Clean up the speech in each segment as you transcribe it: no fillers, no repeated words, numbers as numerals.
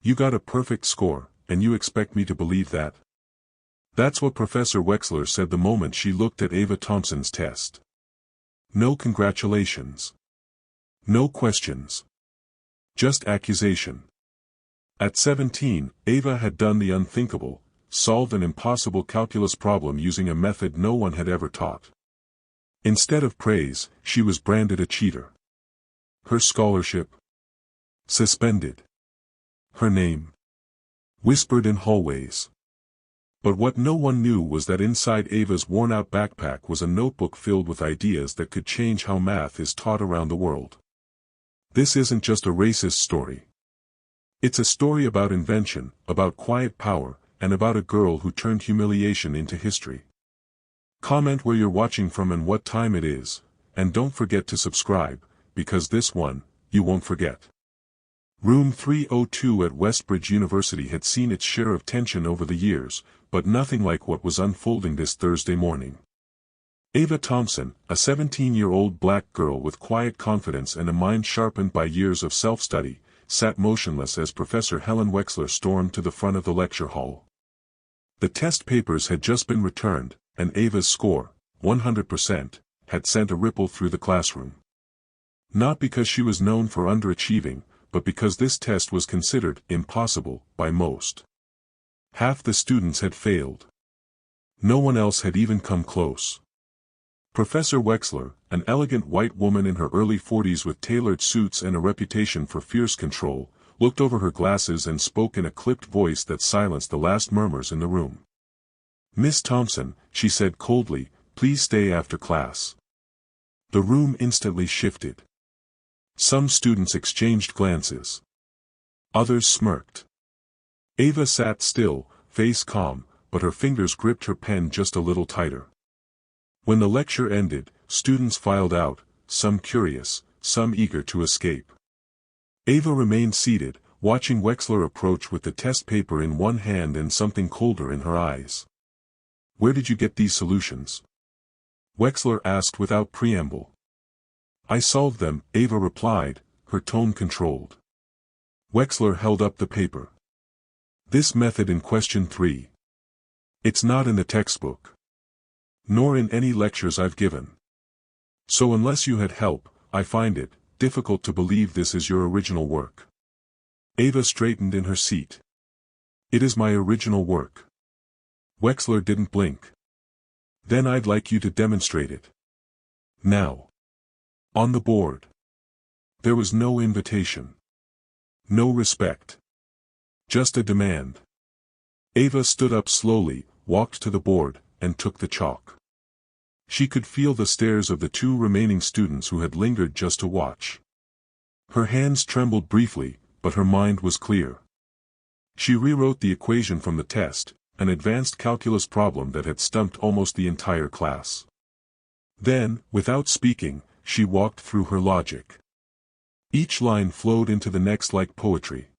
You got a perfect score, and you expect me to believe that? That's what Professor Wexler said the moment she looked at Ava Thompson's test. No congratulations. No questions. Just accusation. At 17, Ava had done the unthinkable, solved an impossible calculus problem using a method no one had ever taught. Instead of praise, she was branded a cheater. Her scholarship? Suspended. Her name? Whispered in hallways. But what no one knew was that inside Ava's worn-out backpack was a notebook filled with ideas that could change how math is taught around the world. This isn't just a racist story. It's a story about invention, about quiet power, and about a girl who turned humiliation into history. Comment where you're watching from and what time it is, and don't forget to subscribe, because this one, you won't forget. Room 302 at Westbridge University had seen its share of tension over the years, but nothing like what was unfolding this Thursday morning. Ava Thompson, a 17-year-old black girl with quiet confidence and a mind sharpened by years of self-study, sat motionless as Professor Helen Wexler stormed to the front of the lecture hall. The test papers had just been returned, and Ava's score, 100%, had sent a ripple through the classroom. Not because she was known for underachieving, but because this test was considered impossible by most. Half the students had failed. No one else had even come close. Professor Wexler, an elegant white woman in her early 40s with tailored suits and a reputation for fierce control, looked over her glasses and spoke in a clipped voice that silenced the last murmurs in the room. "Miss Thompson," she said coldly, "please stay after class." The room instantly shifted. Some students exchanged glances. Others smirked. Ava sat still, face calm, but her fingers gripped her pen just a little tighter. When the lecture ended, students filed out, some curious, some eager to escape. Ava remained seated, watching Wexler approach with the test paper in one hand and something colder in her eyes. "Where did you get these solutions?" Wexler asked without preamble. "I solved them," Ava replied, her tone controlled. Wexler held up the paper. "This method in question 3. It's not in the textbook. Nor in any lectures I've given. So unless you had help, I find it difficult to believe this is your original work." Ava straightened in her seat. "It is my original work." Wexler didn't blink. "Then I'd like you to demonstrate it. Now. On the board." There was no invitation. No respect. Just a demand. Ava stood up slowly, walked to the board, and took the chalk. She could feel the stares of the 2 remaining students who had lingered just to watch. Her hands trembled briefly, but her mind was clear. She rewrote the equation from the test, an advanced calculus problem that had stumped almost the entire class. Then, without speaking, she walked through her logic. Each line flowed into the next like poetry.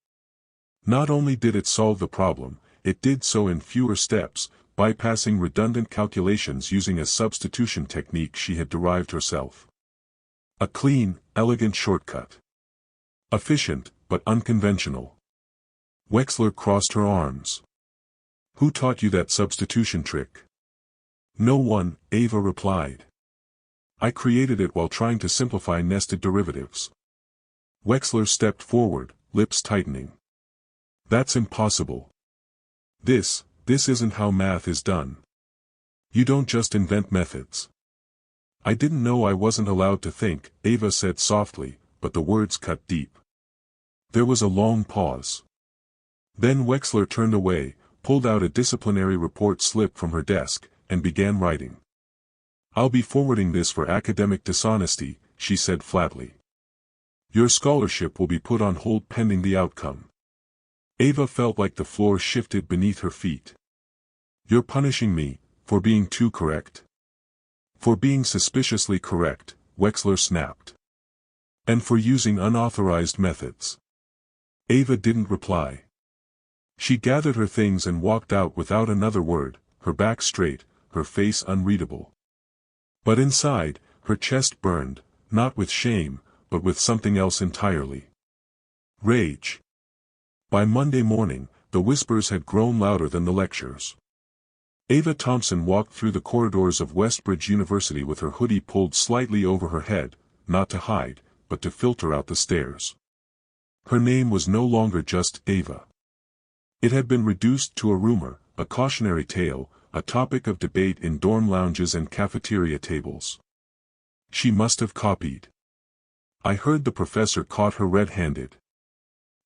Not only did it solve the problem, it did so in fewer steps, bypassing redundant calculations using a substitution technique she had derived herself. A clean, elegant shortcut. Efficient, but unconventional. Wexler crossed her arms. "Who taught you that substitution trick?" "No one," Ava replied. "I created it while trying to simplify nested derivatives." Wexler stepped forward, lips tightening. "That's impossible. This isn't how math is done. You don't just invent methods." "I didn't know I wasn't allowed to think," Ava said softly, but the words cut deep. There was a long pause. Then Wexler turned away, pulled out a disciplinary report slip from her desk, and began writing. "I'll be forwarding this for academic dishonesty," she said flatly. "Your scholarship will be put on hold pending the outcome." Ava felt like the floor shifted beneath her feet. "You're punishing me, for being too correct?" "For being suspiciously correct," Wexler snapped. "And for using unauthorized methods." Ava didn't reply. She gathered her things and walked out without another word, her back straight, her face unreadable. But inside, her chest burned, not with shame, but with something else entirely. Rage. By Monday morning, the whispers had grown louder than the lectures. Ava Thompson walked through the corridors of Westbridge University with her hoodie pulled slightly over her head, not to hide, but to filter out the stares. Her name was no longer just Ava. It had been reduced to a rumor, a cautionary tale, a topic of debate in dorm lounges and cafeteria tables. She must have copied. I heard the professor caught her red-handed.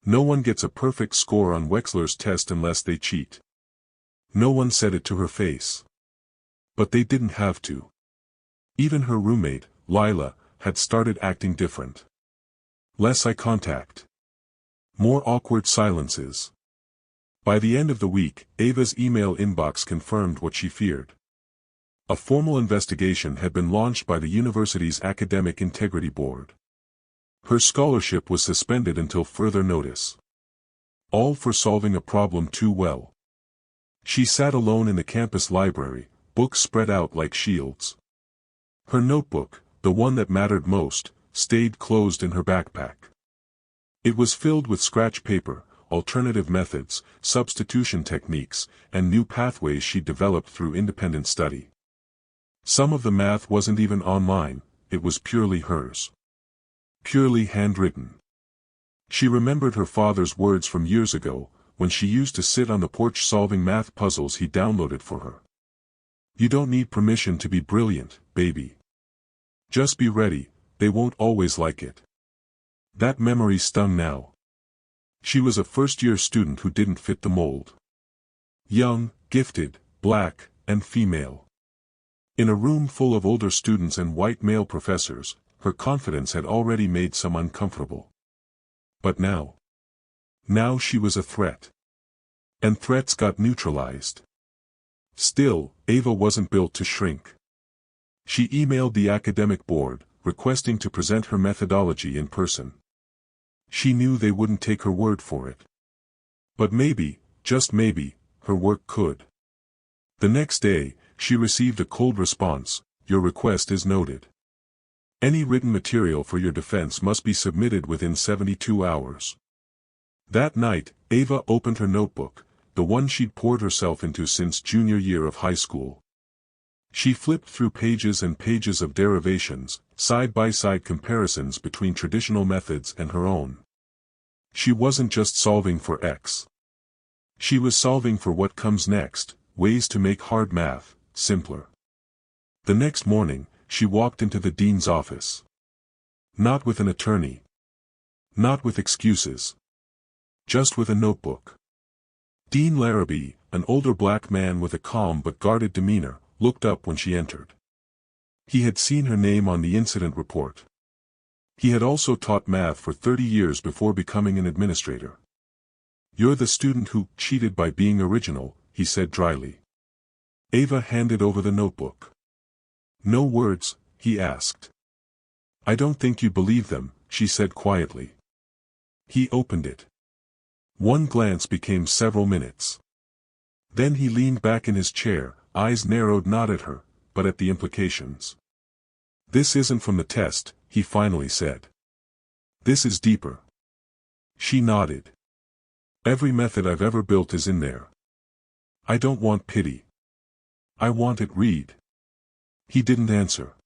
No one gets a perfect score on Wechsler's test unless they cheat. No one said it to her face. But they didn't have to. Even her roommate, Lila, had started acting different. Less eye contact. More awkward silences. By the end of the week, Ava's email inbox confirmed what she feared. A formal investigation had been launched by the university's Academic Integrity Board. Her scholarship was suspended until further notice. All for solving a problem too well. She sat alone in the campus library, books spread out like shields. Her notebook, the one that mattered most, stayed closed in her backpack. It was filled with scratch paper, alternative methods, substitution techniques, and new pathways she developed through independent study. Some of the math wasn't even online, it was purely hers. Purely handwritten. She remembered her father's words from years ago, when she used to sit on the porch solving math puzzles he downloaded for her. You don't need permission to be brilliant, baby. Just be ready, they won't always like it. That memory stung now. She was a first-year student who didn't fit the mold. Young, gifted, black, and female. In a room full of older students and white male professors, her confidence had already made some uncomfortable. But now she was a threat. And threats got neutralized. Still, Ava wasn't built to shrink. She emailed the academic board, requesting to present her methodology in person. She knew they wouldn't take her word for it. But maybe, just maybe, her work could. The next day, she received a cold response: "Your request is noted. Any written material for your defense must be submitted within 72 hours. That night, Ava opened her notebook, the one she'd poured herself into since junior year of high school. She flipped through pages and pages of derivations, side-by-side comparisons between traditional methods and her own. She wasn't just solving for X. She was solving for what comes next, ways to make hard math simpler. The next morning, she walked into the dean's office. Not with an attorney. Not with excuses. Just with a notebook. Dean Larrabee, an older black man with a calm but guarded demeanor, looked up when she entered. He had seen her name on the incident report. He had also taught math for 30 years before becoming an administrator. "You're the student who cheated by being original," he said dryly. Ava handed over the notebook. "No words?" he asked. "I don't think you believe them," she said quietly. He opened it. One glance became several minutes. Then he leaned back in his chair, eyes narrowed not at her, but at the implications. "This isn't from the test," he finally said. "This is deeper." She nodded. "Every method I've ever built is in there. I don't want pity. I want it read." He didn't answer.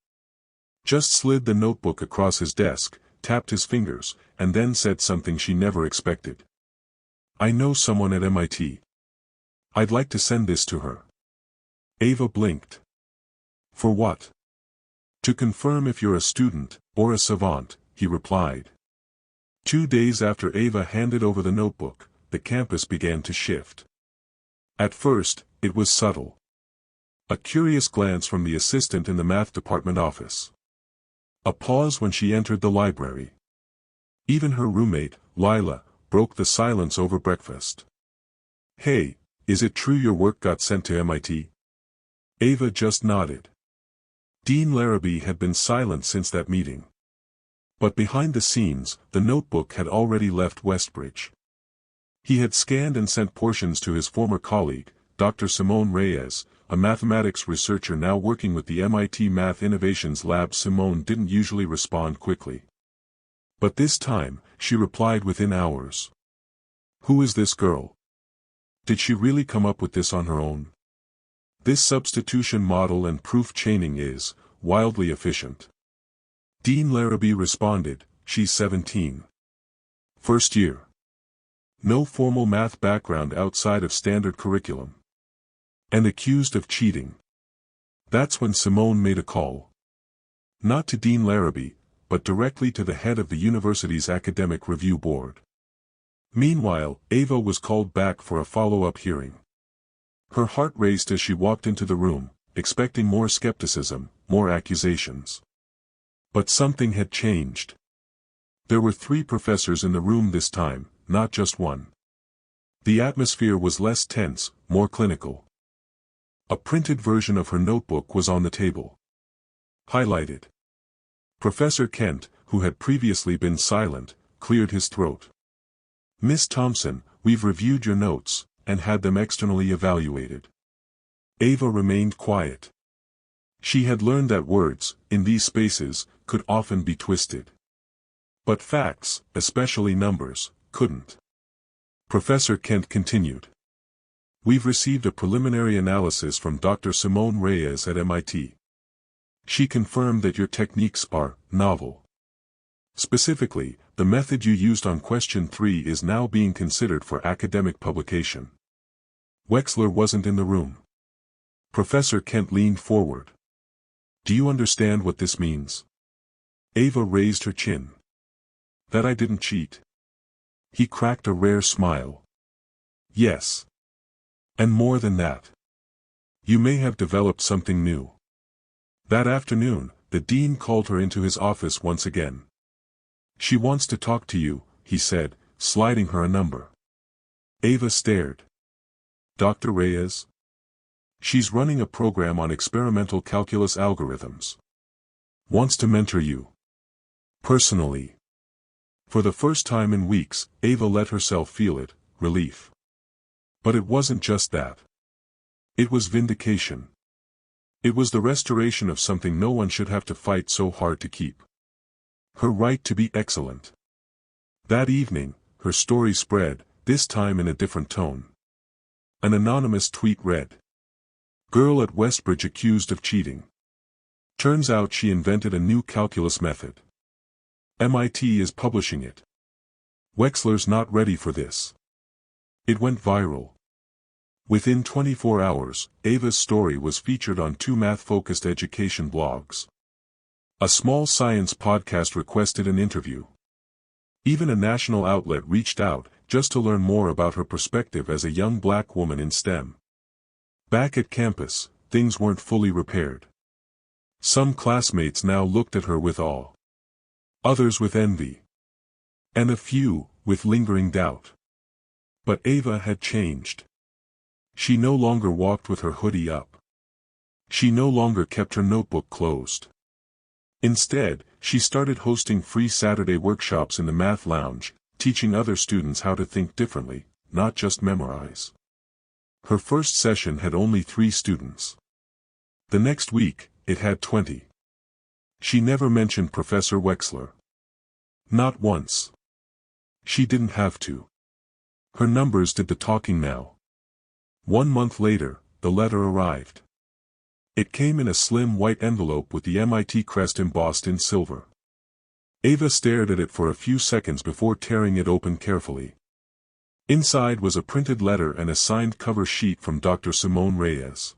Just slid the notebook across his desk, tapped his fingers, and then said something she never expected. "I know someone at MIT. I'd like to send this to her." Ava blinked. "For what?" "To confirm if you're a student, or a savant," he replied. 2 days after Ava handed over the notebook, the campus began to shift. At first, it was subtle. A curious glance from the assistant in the math department office. A pause when she entered the library. Even her roommate, Lila, broke the silence over breakfast. "Hey, is it true your work got sent to MIT?" Ava just nodded. Dean Larrabee had been silent since that meeting. But behind the scenes, the notebook had already left Westbridge. He had scanned and sent portions to his former colleague, Dr. Simone Reyes, a mathematics researcher now working with the MIT Math Innovations Lab. Simone didn't usually respond quickly. But this time, she replied within hours. Who is this girl? Did she really come up with this on her own? This substitution model and proof chaining is wildly efficient. Dean Larrabee responded, she's 17. First year. No formal math background outside of standard curriculum. And accused of cheating. That's when Simone made a call. Not to Dean Larrabee, but directly to the head of the university's academic review board. Meanwhile, Ava was called back for a follow-up hearing. Her heart raced as she walked into the room, expecting more skepticism, more accusations. But something had changed. There were 3 professors in the room this time, not just one. The atmosphere was less tense, more clinical. A printed version of her notebook was on the table. Highlighted. Professor Kent, who had previously been silent, cleared his throat. Miss Thompson, we've reviewed your notes, and had them externally evaluated. Ava remained quiet. She had learned that words, in these spaces, could often be twisted. But facts, especially numbers, couldn't. Professor Kent continued. We've received a preliminary analysis from Dr. Simone Reyes at MIT. She confirmed that your techniques are novel. Specifically, the method you used on question 3 is now being considered for academic publication. Wexler wasn't in the room. Professor Kent leaned forward. Do you understand what this means? Ava raised her chin. That I didn't cheat. He cracked a rare smile. Yes. And more than that. You may have developed something new. That afternoon, the dean called her into his office once again. She wants to talk to you, he said, sliding her a number. Ava stared. Dr. Reyes? She's running a program on experimental calculus algorithms. Wants to mentor you. Personally. For the first time in weeks, Ava let herself feel it, relief. But it wasn't just that. It was vindication. It was the restoration of something no one should have to fight so hard to keep. Her right to be excellent. That evening, her story spread, this time in a different tone. An anonymous tweet read. Girl at Westbridge accused of cheating. Turns out she invented a new calculus method. MIT is publishing it. Wexler's not ready for this. It went viral. Within 24 hours, Ava's story was featured on 2 math-focused education blogs. A small science podcast requested an interview. Even a national outlet reached out, just to learn more about her perspective as a young black woman in STEM. Back at campus, things weren't fully repaired. Some classmates now looked at her with awe. Others with envy. And a few, with lingering doubt. But Ava had changed. She no longer walked with her hoodie up. She no longer kept her notebook closed. Instead, she started hosting free Saturday workshops in the math lounge, teaching other students how to think differently, not just memorize. Her first session had only 3 students. The next week, it had 20. She never mentioned Professor Wexler. Not once. She didn't have to. Her numbers did the talking now. 1 month later, the letter arrived. It came in a slim white envelope with the MIT crest embossed in silver. Ava stared at it for a few seconds before tearing it open carefully. Inside was a printed letter and a signed cover sheet from Dr. Simone Reyes.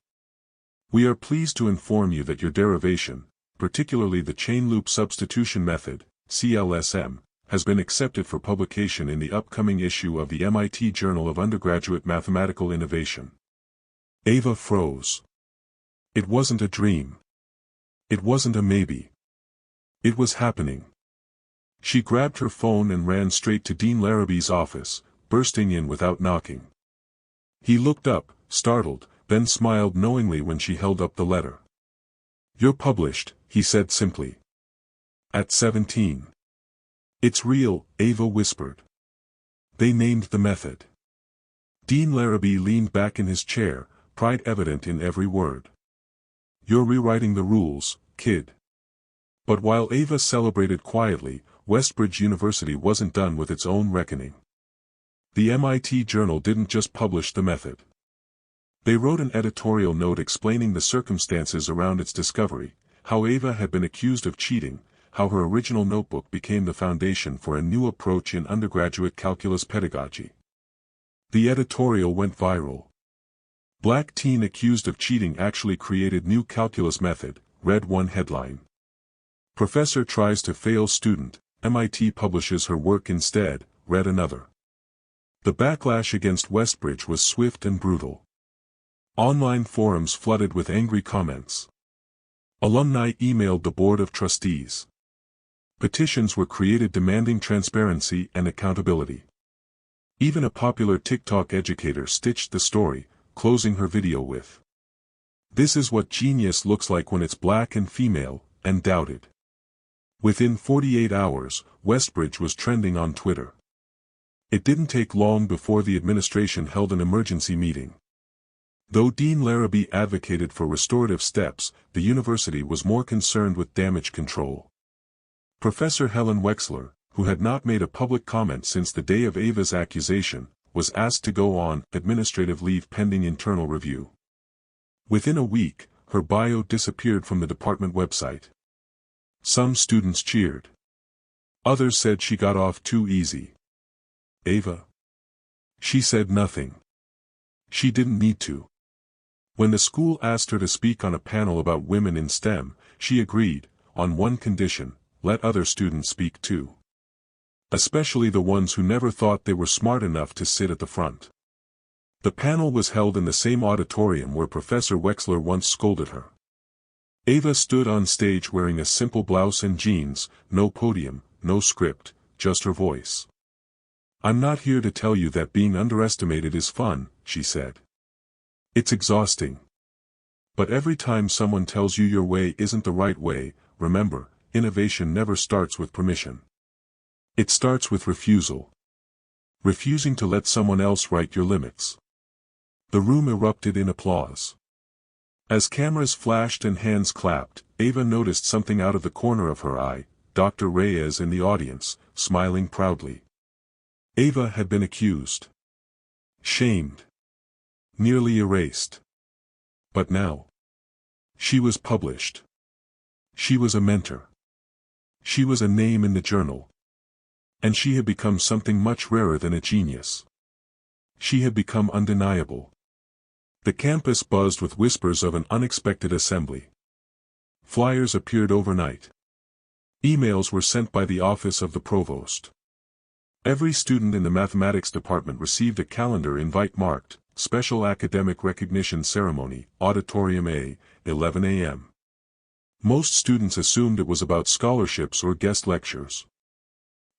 We are pleased to inform you that your derivation, particularly the chain loop substitution method, CLSM, has been accepted for publication in the upcoming issue of the MIT Journal of Undergraduate Mathematical Innovation. Ava froze. It wasn't a dream. It wasn't a maybe. It was happening. She grabbed her phone and ran straight to Dean Larrabee's office, bursting in without knocking. He looked up, startled, then smiled knowingly when she held up the letter. You're published, he said simply. At 17. It's real, Ava whispered. They named the method. Dean Larrabee leaned back in his chair, pride evident in every word. You're rewriting the rules, kid. But while Ava celebrated quietly, Westbridge University wasn't done with its own reckoning. The MIT journal didn't just publish the method. They wrote an editorial note explaining the circumstances around its discovery, how Ava had been accused of cheating, how her original notebook became the foundation for a new approach in undergraduate calculus pedagogy. The editorial went viral. "Black teen accused of cheating actually created new calculus method," read one headline. "Professor tries to fail student, MIT publishes her work instead," read another. The backlash against Westbridge was swift and brutal. Online forums flooded with angry comments. Alumni emailed the Board of Trustees. Petitions were created demanding transparency and accountability. Even a popular TikTok educator stitched the story, closing her video with, "This is what genius looks like when it's black and female, and doubted." Within 48 hours, Westbridge was trending on Twitter. It didn't take long before the administration held an emergency meeting. Though Dean Larrabee advocated for restorative steps, the university was more concerned with damage control. Professor Helen Wexler, who had not made a public comment since the day of Ava's accusation, was asked to go on administrative leave pending internal review. Within a week, her bio disappeared from the department website. Some students cheered. Others said she got off too easy. Ava? She said nothing. She didn't need to. When the school asked her to speak on a panel about women in STEM, she agreed, on one condition: let other students speak too. Especially the ones who never thought they were smart enough to sit at the front. The panel was held in the same auditorium where Professor Wexler once scolded her. Ava stood on stage wearing a simple blouse and jeans, no podium, no script, just her voice. "I'm not here to tell you that being underestimated is fun," she said. "It's exhausting. But every time someone tells you your way isn't the right way, remember, innovation never starts with permission. It starts with refusal. Refusing to let someone else write your limits." The room erupted in applause. As cameras flashed and hands clapped, Ava noticed something out of the corner of her eye: Dr. Reyes in the audience, smiling proudly. Ava had been accused. Shamed. Nearly erased. But now, she was published. She was a mentor. She was a name in the journal. And she had become something much rarer than a genius. She had become undeniable. The campus buzzed with whispers of an unexpected assembly. Flyers appeared overnight. Emails were sent by the office of the provost. Every student in the mathematics department received a calendar invite marked, "Special Academic Recognition Ceremony, Auditorium A, 11 a.m. Most students assumed it was about scholarships or guest lectures.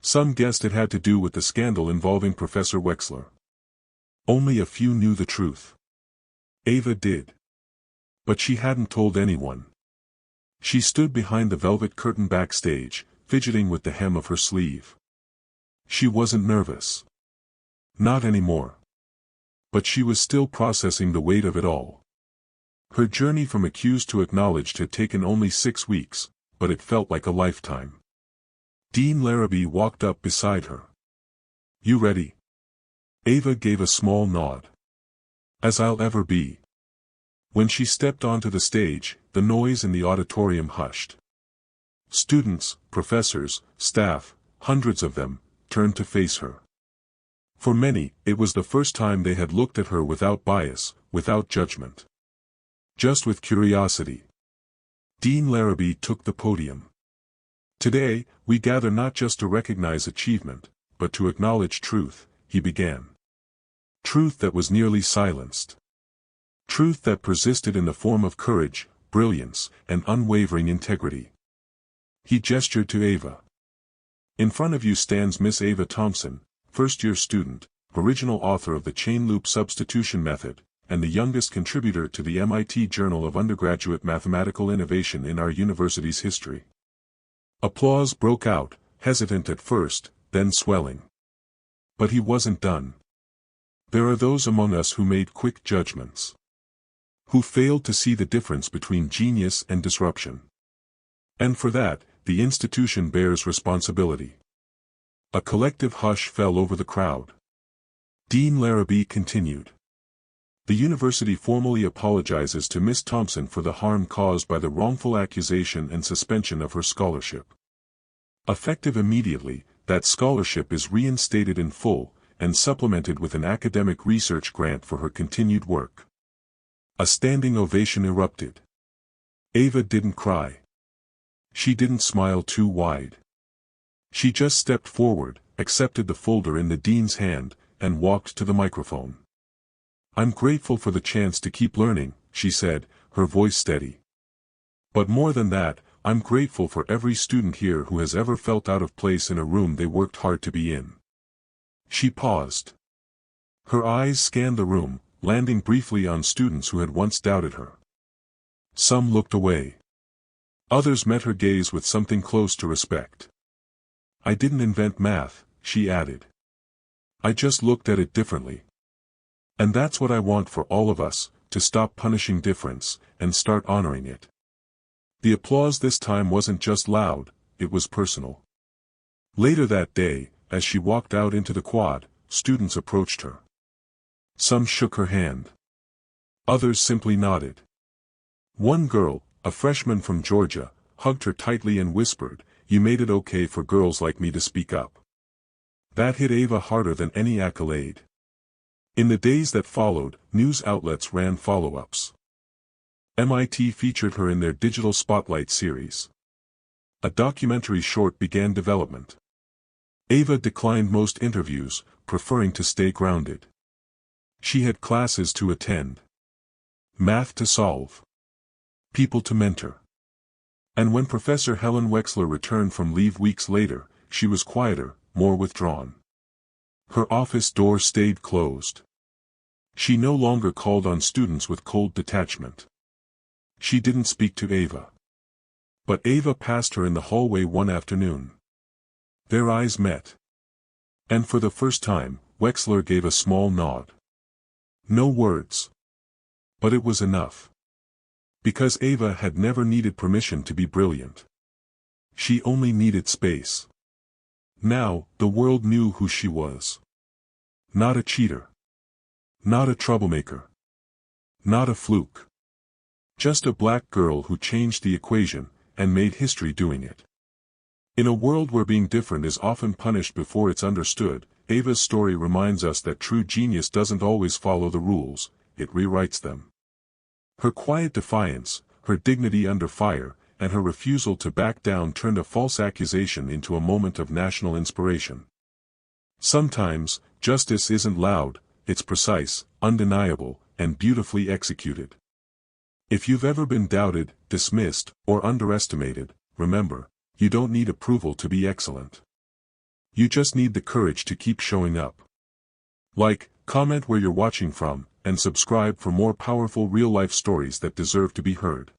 Some guessed it had to do with the scandal involving Professor Wexler. Only a few knew the truth. Ava did. But she hadn't told anyone. She stood behind the velvet curtain backstage, fidgeting with the hem of her sleeve. She wasn't nervous. Not anymore. But she was still processing the weight of it all. Her journey from accused to acknowledged had taken only 6 weeks, but it felt like a lifetime. Dean Larrabee walked up beside her. "You ready?" Ava gave a small nod. "As I'll ever be." When she stepped onto the stage, the noise in the auditorium hushed. Students, professors, staff, hundreds of them, turned to face her. For many, it was the first time they had looked at her without bias, without judgment. Just with curiosity. Dean Larrabee took the podium. "Today, we gather not just to recognize achievement, but to acknowledge truth," he began. Truth that was nearly silenced. Truth that persisted in the form of courage, brilliance, and unwavering integrity. He gestured to Ava. "In front of you stands Miss Ava Thompson, first-year student, original author of the chain loop substitution method, and the youngest contributor to the MIT Journal of Undergraduate Mathematical Innovation in our university's history." Applause broke out, hesitant at first, then swelling. But he wasn't done. "There are those among us who made quick judgments. Who failed to see the difference between genius and disruption. And for that, the institution bears responsibility." A collective hush fell over the crowd. Dean Larrabee continued. The university formally apologizes to Miss Thompson for the harm caused by the wrongful accusation and suspension of her scholarship. Effective immediately, that scholarship is reinstated in full, and supplemented with an academic research grant for her continued work. A standing ovation erupted. Ava didn't cry. She didn't smile too wide. She just stepped forward, accepted the folder in the dean's hand, and walked to the microphone. "I'm grateful for the chance to keep learning," she said, her voice steady. "But more than that, I'm grateful for every student here who has ever felt out of place in a room they worked hard to be in." She paused. Her eyes scanned the room, landing briefly on students who had once doubted her. Some looked away. Others met her gaze with something close to respect. "I didn't invent math," she added. "I just looked at it differently. And that's what I want for all of us, to stop punishing difference, and start honoring it." The applause this time wasn't just loud, it was personal. Later that day, as she walked out into the quad, students approached her. Some shook her hand. Others simply nodded. One girl, a freshman from Georgia, hugged her tightly and whispered, "You made it okay for girls like me to speak up." That hit Ava harder than any accolade. In the days that followed, news outlets ran follow-ups. MIT featured her in their Digital Spotlight series. A documentary short began development. Ava declined most interviews, preferring to stay grounded. She had classes to attend, math to solve, people to mentor. And when Professor Helen Wexler returned from leave weeks later, she was quieter, more withdrawn. Her office door stayed closed. She no longer called on students with cold detachment. She didn't speak to Ava. But Ava passed her in the hallway one afternoon. Their eyes met. And for the first time, Wexler gave a small nod. No words. But it was enough. Because Ava had never needed permission to be brilliant. She only needed space. Now, the world knew who she was. Not a cheater. Not a troublemaker. Not a fluke. Just a black girl who changed the equation, and made history doing it. In a world where being different is often punished before it's understood, Ava's story reminds us that true genius doesn't always follow the rules, it rewrites them. Her quiet defiance, her dignity under fire, and her refusal to back down turned a false accusation into a moment of national inspiration. Sometimes, justice isn't loud, it's precise, undeniable, and beautifully executed. If you've ever been doubted, dismissed, or underestimated, remember, you don't need approval to be excellent. You just need the courage to keep showing up. Like, comment where you're watching from, and subscribe for more powerful real-life stories that deserve to be heard.